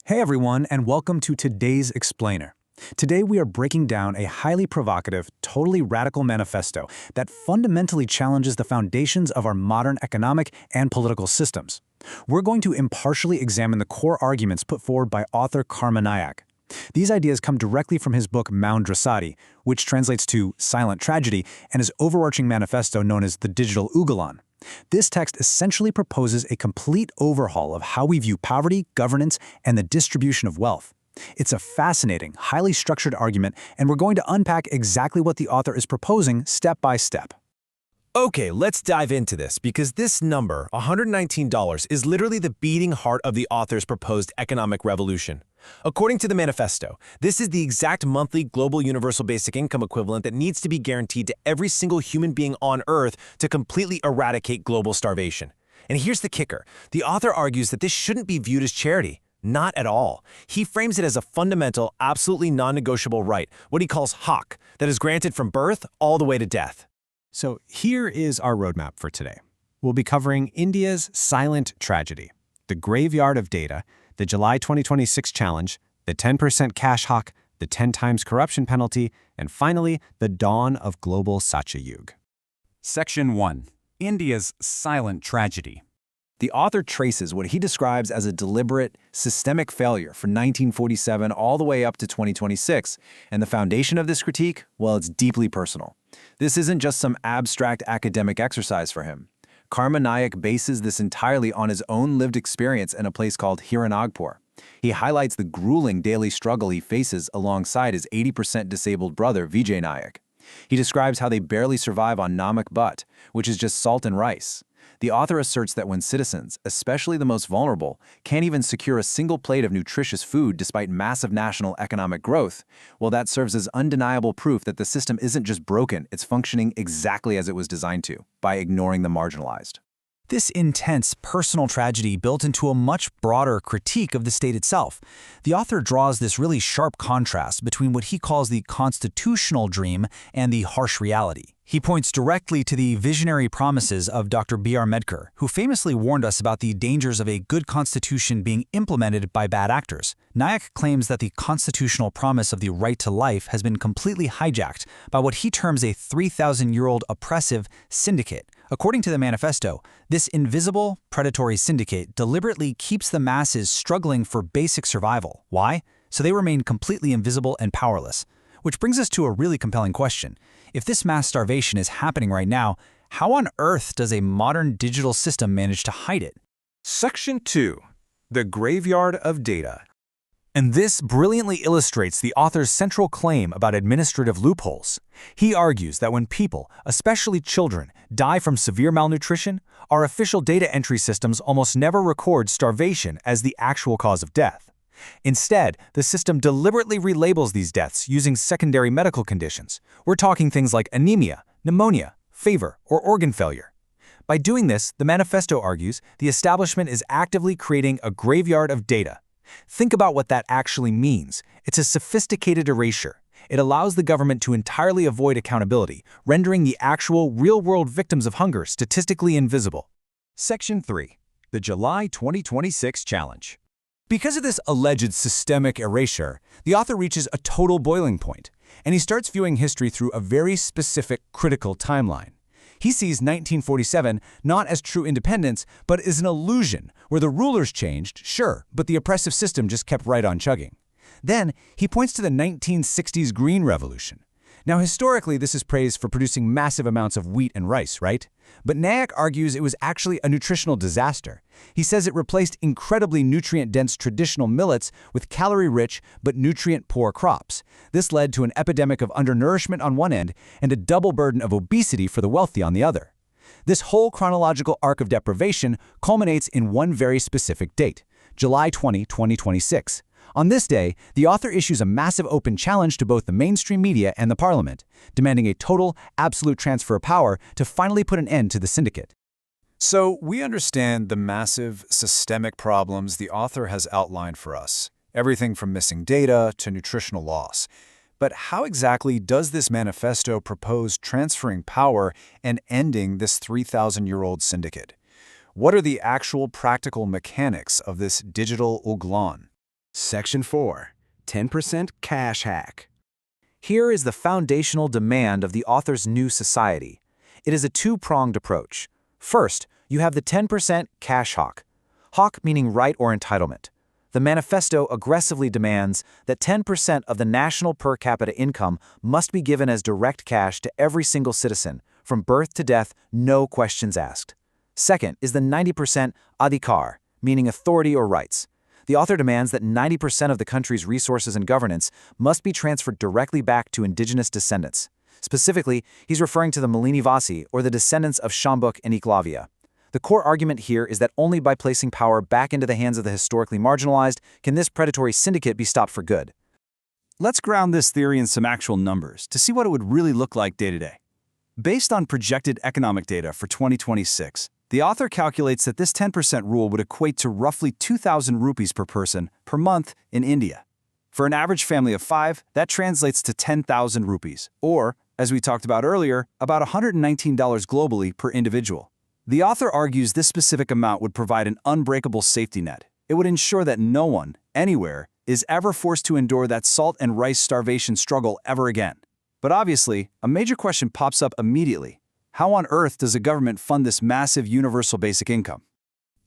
Hey everyone, and welcome to today's Explainer. Today we are breaking down a highly provocative, totally radical manifesto that fundamentally challenges the foundations of our modern economic and political systems. We're going to impartially examine the core arguments put forward by author Karma Nayak. These ideas come directly from his book Maundrasati, which translates to Silent Tragedy, and his overarching manifesto known as the Digital Ulgulan. This text essentially proposes a complete overhaul of how we view poverty, governance, and the distribution of wealth. It's a fascinating, highly structured argument, and we're going to unpack exactly what the author is proposing step by step. Okay, let's dive into this because this number, $119, is literally the beating heart of the author's proposed economic revolution. According to the manifesto, this is the exact monthly global universal basic income equivalent that needs to be guaranteed to every single human being on Earth to completely eradicate global starvation. And here's the kicker. The author argues that this shouldn't be viewed as charity. Not at all. He frames it as a fundamental, absolutely non-negotiable right, what he calls hak, that is granted from birth all the way to death. So here is our roadmap for today. We'll be covering India's silent tragedy, the graveyard of data, the July 2026 challenge, the 10% cash hawk, the 10 times corruption penalty, and finally, the dawn of global Satyayug. Section 1. India's silent tragedy. The author traces what he describes as a deliberate, systemic failure from 1947 all the way up to 2026, and the foundation of this critique, well, it's deeply personal. This isn't just some abstract academic exercise for him. Karma Nayak bases this entirely on his own lived experience in a place called Hiranagpur. He highlights the grueling daily struggle he faces alongside his 80% disabled brother Vijay Nayak. He describes how they barely survive on namak bhat, which is just salt and rice. The author asserts that when citizens, especially the most vulnerable, can't even secure a single plate of nutritious food despite massive national economic growth, well, that serves as undeniable proof that the system isn't just broken, it's functioning exactly as it was designed to, by ignoring the marginalized. This intense personal tragedy built into a much broader critique of the state itself. The author draws this really sharp contrast between what he calls the constitutional dream and the harsh reality. He points directly to the visionary promises of Dr. B.R. Ambedkar, who famously warned us about the dangers of a good constitution being implemented by bad actors. Nayak claims that the constitutional promise of the right to life has been completely hijacked by what he terms a 3,000-year-old oppressive syndicate. According to the manifesto, this invisible, predatory syndicate deliberately keeps the masses struggling for basic survival. Why? So they remain completely invisible and powerless. Which brings us to a really compelling question. If this mass starvation is happening right now, how on earth does a modern digital system manage to hide it? Section 2. The graveyard of data. And this brilliantly illustrates the author's central claim about administrative loopholes. He argues that when people, especially children, die from severe malnutrition, our official data entry systems almost never record starvation as the actual cause of death. Instead, the system deliberately relabels these deaths using secondary medical conditions. We're talking things like anemia, pneumonia, fever, or organ failure. By doing this, the manifesto argues, the establishment is actively creating a graveyard of data. Think about what that actually means. It's a sophisticated erasure. It allows the government to entirely avoid accountability, rendering the actual, real-world victims of hunger statistically invisible. Section 3. The July 2026 challenge. Because of this alleged systemic erasure, the author reaches a total boiling point, and he starts viewing history through a very specific, critical timeline. He sees 1947 not as true independence, but as an illusion where the rulers changed, sure, but the oppressive system just kept right on chugging. Then, he points to the 1960s Green Revolution. Now, historically, this is praised for producing massive amounts of wheat and rice, right? But Nayak argues it was actually a nutritional disaster. He says it replaced incredibly nutrient-dense traditional millets with calorie-rich but nutrient-poor crops. This led to an epidemic of undernourishment on one end and a double burden of obesity for the wealthy on the other. This whole chronological arc of deprivation culminates in one very specific date, July 20, 2026. On this day, the author issues a massive open challenge to both the mainstream media and the parliament, demanding a total, absolute transfer of power to finally put an end to the syndicate. So we understand the massive systemic problems the author has outlined for us, everything from missing data to nutritional loss. But how exactly does this manifesto propose transferring power and ending this 3,000-year-old syndicate? What are the actual practical mechanics of this digital Ulgulan? Section 4. 10% Cash Hack. Here is the foundational demand of the author's new society. It is a two-pronged approach. First, you have the 10% cash hawk. Hawk meaning right or entitlement. The manifesto aggressively demands that 10% of the national per capita income must be given as direct cash to every single citizen, from birth to death, no questions asked. Second is the 90% adhikar, meaning authority or rights. The author demands that 90% of the country's resources and governance must be transferred directly back to indigenous descendants. Specifically, he's referring to the Malinivasi, or the descendants of Shambuk and Eklavya. The core argument here is that only by placing power back into the hands of the historically marginalized can this predatory syndicate be stopped for good. Let's ground this theory in some actual numbers to see what it would really look like day to day. Based on projected economic data for 2026, the author calculates that this 10% rule would equate to roughly 2,000 rupees per person per month in India. For an average family of 5, that translates to 10,000 rupees, or, as we talked about earlier, about $119 globally per individual. The author argues this specific amount would provide an unbreakable safety net. It would ensure that no one, anywhere, is ever forced to endure that salt and rice starvation struggle ever again. But obviously, a major question pops up immediately. How on earth does a government fund this massive universal basic income?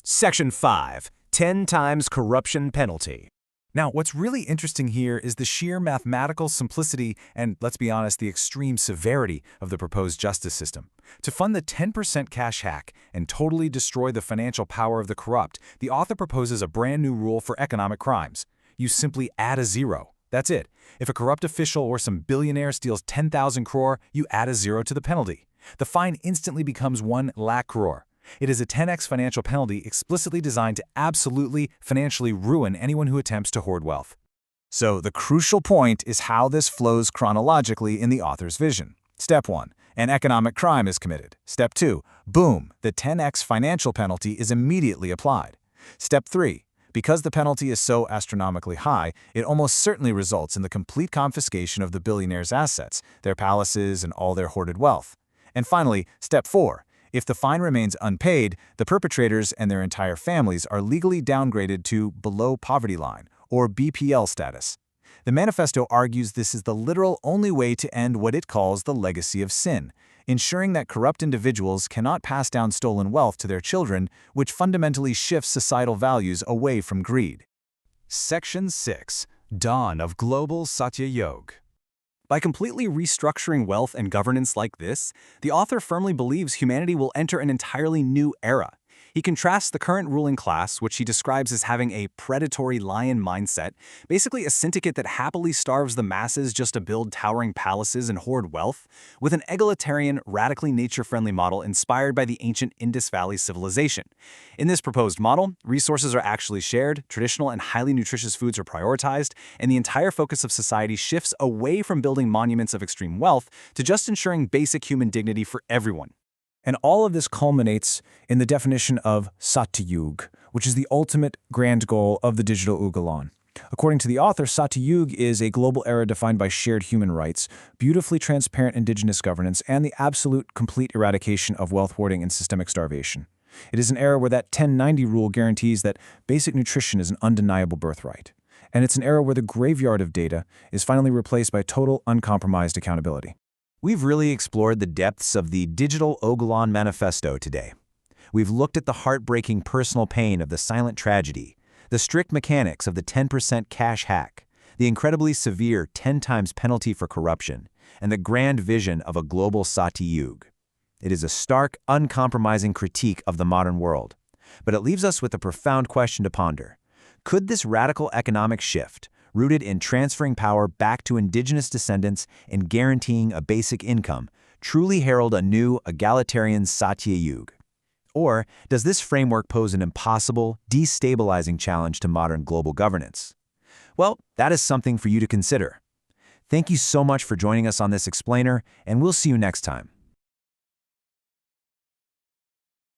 Section 5. 10 times corruption penalty. Now, what's really interesting here is the sheer mathematical simplicity and, let's be honest, the extreme severity of the proposed justice system. To fund the 10% cash hack and totally destroy the financial power of the corrupt, the author proposes a brand new rule for economic crimes. You simply add a zero. That's it. If a corrupt official or some billionaire steals 10,000 crore, you add a zero to the penalty. The fine instantly becomes 1 lakh crore. It is a 10x financial penalty explicitly designed to absolutely financially ruin anyone who attempts to hoard wealth. So the crucial point is how this flows chronologically in the author's vision. Step 1. An economic crime is committed. Step 2. Boom, the 10x financial penalty is immediately applied. Step 3. Because the penalty is so astronomically high, it almost certainly results in the complete confiscation of the billionaire's assets, their palaces, and all their hoarded wealth. And finally, Step 4. If the fine remains unpaid, the perpetrators and their entire families are legally downgraded to below poverty line, or BPL status. The manifesto argues this is the literal only way to end what it calls the legacy of sin, ensuring that corrupt individuals cannot pass down stolen wealth to their children, which fundamentally shifts societal values away from greed. Section 6. Dawn of Global Satyayug. By completely restructuring wealth and governance like this, the author firmly believes humanity will enter an entirely new era. He contrasts the current ruling class, which he describes as having a predatory lion mindset, basically a syndicate that happily starves the masses just to build towering palaces and hoard wealth, with an egalitarian, radically nature-friendly model inspired by the ancient Indus Valley civilization. In this proposed model, resources are actually shared, traditional and highly nutritious foods are prioritized, and the entire focus of society shifts away from building monuments of extreme wealth to just ensuring basic human dignity for everyone. And all of this culminates in the definition of Satyayug, which is the ultimate grand goal of the Digital Ulgulan. According to the author, Satyayug is a global era defined by shared human rights, beautifully transparent indigenous governance, and the absolute complete eradication of wealth hoarding and systemic starvation. It is an era where that 1090 rule guarantees that basic nutrition is an undeniable birthright. And it's an era where the graveyard of data is finally replaced by total, uncompromised accountability. We've really explored the depths of the Digital Ulgulan manifesto today. We've looked at the heartbreaking personal pain of the silent tragedy, the strict mechanics of the 10% cash hack, the incredibly severe 10 times penalty for corruption, and the grand vision of a global Satyayug. It is a stark, uncompromising critique of the modern world, but it leaves us with a profound question to ponder. Could this radical economic shift, rooted in transferring power back to indigenous descendants and guaranteeing a basic income, truly herald a new, egalitarian Satyayug? Or does this framework pose an impossible, destabilizing challenge to modern global governance? Well, that is something for you to consider. Thank you so much for joining us on this explainer, and we'll see you next time.